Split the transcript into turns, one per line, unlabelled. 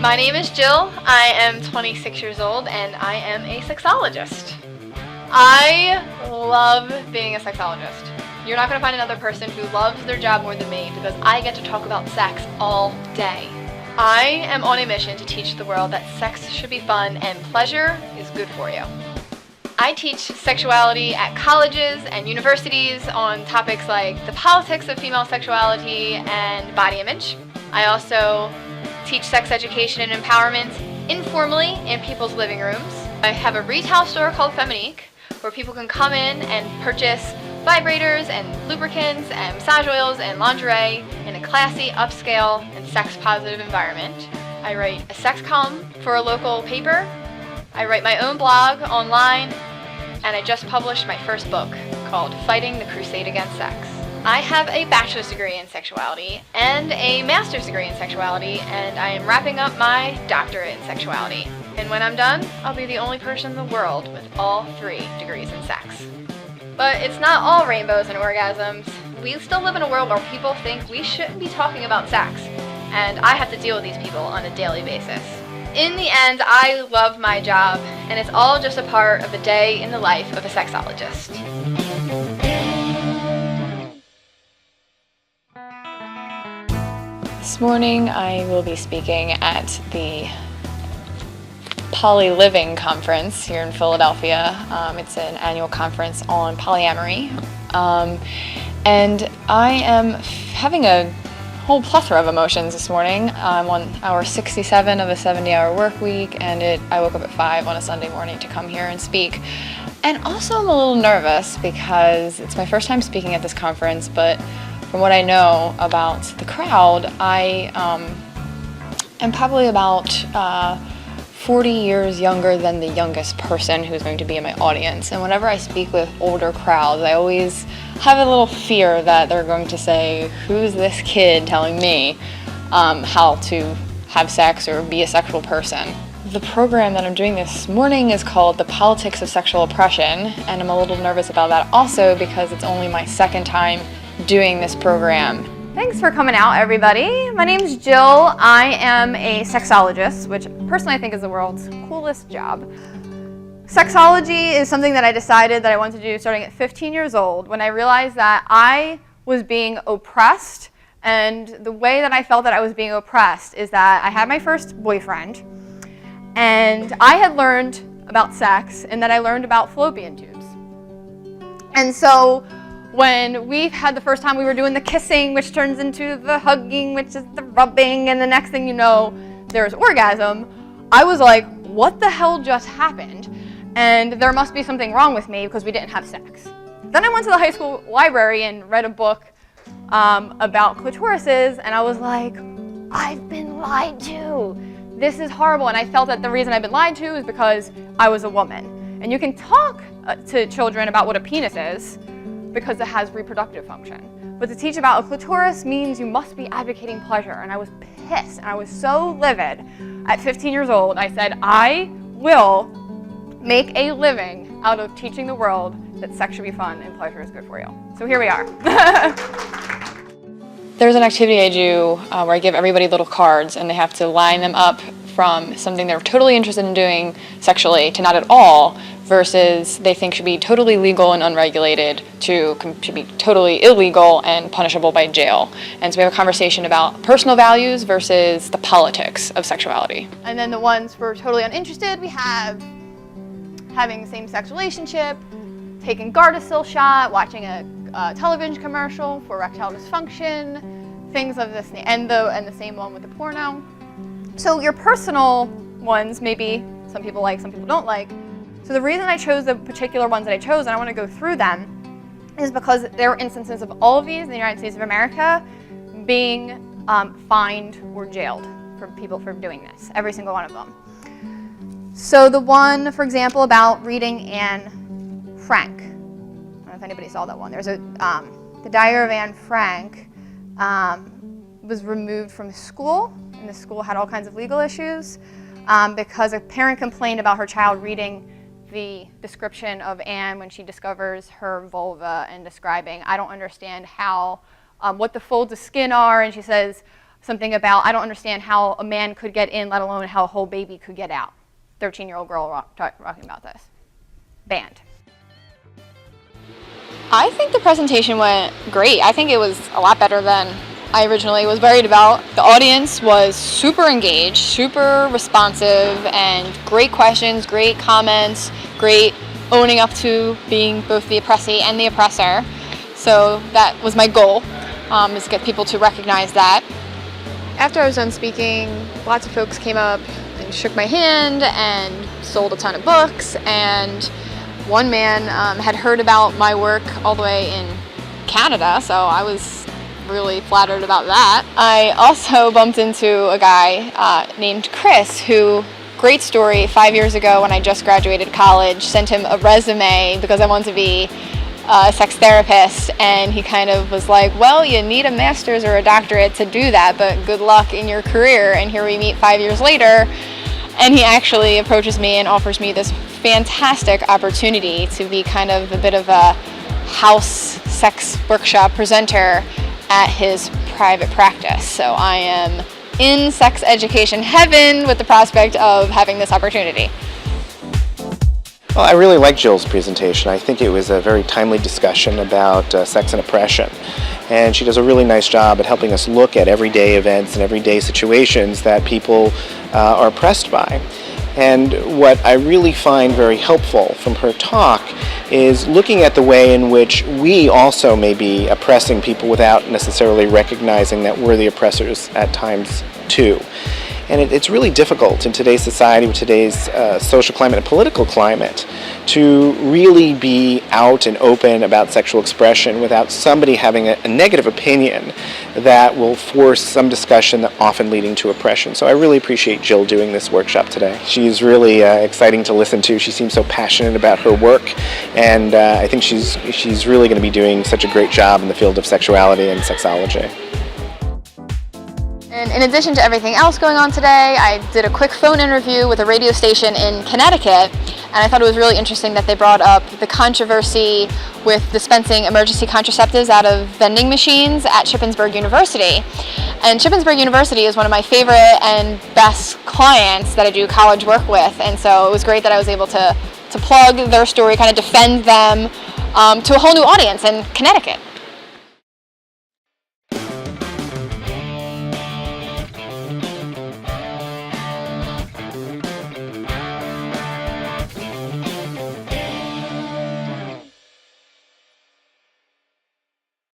My name is Jill. I am 26 years old and I am a sexologist. I love being a sexologist. You're not going to find another person who loves their job more than me because I get to talk about sex all day. I am on a mission to teach the world that sex should be fun and pleasure is good for you. I teach sexuality at colleges and universities on topics like the politics of female sexuality and body image. I also teach sex education and empowerment informally in people's living rooms. I have a retail store called Feminique where people can come in and purchase vibrators and lubricants and massage oils and lingerie in a classy, upscale, and sex-positive environment. I write a sex column for a local paper. I write my own blog online, and I just published my first book called Fighting the Crusade Against Sex. I have a bachelor's degree in sexuality and a master's degree in sexuality, and I am wrapping up my doctorate in sexuality. And when I'm done, I'll be the only person in the world with all 3 degrees in sex. But it's not all rainbows and orgasms. We still live in a world where people think we shouldn't be talking about sex, and I have to deal with these people on a daily basis. In the end, I love my job, and it's all just a part of the day in the life of a sexologist.
This morning I will be speaking at the Poly Living Conference here in Philadelphia. It's an annual conference on polyamory. And I am having a whole plethora of emotions this morning. I'm on hour 67 of a 70-hour work week, and I woke up at 5 on a Sunday morning to come here and speak. And also I'm a little nervous because it's my first time speaking at this conference, but from what I know about the crowd, I am probably about 40 years younger than the youngest person who's going to be in my audience. And whenever I speak with older crowds, I always have a little fear that they're going to say, who's this kid telling me how to have sex or be a sexual person? The program that I'm doing this morning is called The Politics of Sexual Oppression, and I'm a little nervous about that also because it's only my second time doing this program.
Thanks for coming out, everybody. My name's Jill. I am a sexologist, which personally I think is the world's coolest job. Sexology is something that I decided that I wanted to do starting at 15 years old when I realized that I was being oppressed, and the way that I felt that I was being oppressed is that I had my first boyfriend, and I had learned about sex, and then I learned about fallopian tubes. And so when we had the first time we were doing the kissing, which turns into the hugging, which is the rubbing, and the next thing you know, there's orgasm, I was like, what the hell just happened? And there must be something wrong with me because we didn't have sex. Then I went to the high school library and read a book about clitorises, and I was like, I've been lied to. This is horrible. And I felt that the reason I've been lied to is because I was a woman. And you can talk to children about what a penis is, because it has reproductive function. But to teach about a clitoris means you must be advocating pleasure. And I was pissed, and I was so livid. At 15 years old, I said, I will make a living out of teaching the world that sex should be fun and pleasure is good for you. So here we are.
There's an activity I do where I give everybody little cards, and they have to line them up from something they're totally interested in doing sexually to not at all, versus they think should be totally legal and unregulated to be totally illegal and punishable by jail. And so we have a conversation about personal values versus the politics of sexuality.
And then the ones for totally uninterested, we have having a same-sex relationship, taking Gardasil shot, watching a television commercial for erectile dysfunction, things of this, and the same one with the porno. So your personal ones, maybe some people like, some people don't like. So the reason I chose the particular ones that I chose, and I want to go through them, is because there were instances of all of these in the United States of America being fined or jailed for people for doing this, every single one of them. So the one, for example, about reading Anne Frank. I don't know if anybody saw that one. There's the Diary of Anne Frank was removed from school, and the school had all kinds of legal issues because a parent complained about her child reading the description of Anne when she discovers her vulva and describing, I don't understand how, what the folds of skin are, and she says, something about, I don't understand how a man could get in, let alone how a whole baby could get out. 13-year-old girl talking about this. Banned.
I think the presentation went great. I think it was a lot better than I originally was worried about. The audience was super engaged, super responsive, and great questions, great comments, great owning up to being both the oppressee and the oppressor. So that was my goal, is to get people to recognize that. After I was done speaking, lots of folks came up and shook my hand and sold a ton of books, and one man had heard about my work all the way in Canada, so I was really flattered about that. I also bumped into a guy named Chris, who, great story, 5 years ago when I just graduated college, sent him a resume because I wanted to be a sex therapist, and he kind of was like, well, you need a master's or a doctorate to do that, but good luck in your career. And here we meet 5 years later, and he actually approaches me and offers me this fantastic opportunity to be kind of a bit of a house sex workshop presenter at his private practice. So I am in sex education heaven with the prospect of having this opportunity.
Well, I really liked Jill's presentation. I think it was a very timely discussion about sex and oppression. And she does a really nice job at helping us look at everyday events and everyday situations that people are oppressed by. And what I really find very helpful from her talk is looking at the way in which we also may be oppressing people without necessarily recognizing that we're the oppressors at times too. And it's really difficult in today's society, with today's social climate and political climate, to really be out and open about sexual expression without somebody having a negative opinion that will force some discussion, often leading to oppression. So I really appreciate Jill doing this workshop today. She's really exciting to listen to. She seems so passionate about her work, and I think she's really going to be doing such a great job in the field of sexuality and sexology.
And in addition to everything else going on today, I did a quick phone interview with a radio station in Connecticut, and I thought it was really interesting that they brought up the controversy with dispensing emergency contraceptives out of vending machines at Shippensburg University. And Shippensburg University is one of my favorite and best clients that I do college work with, and so it was great that I was able to plug their story, kind of defend them to a whole new audience in Connecticut.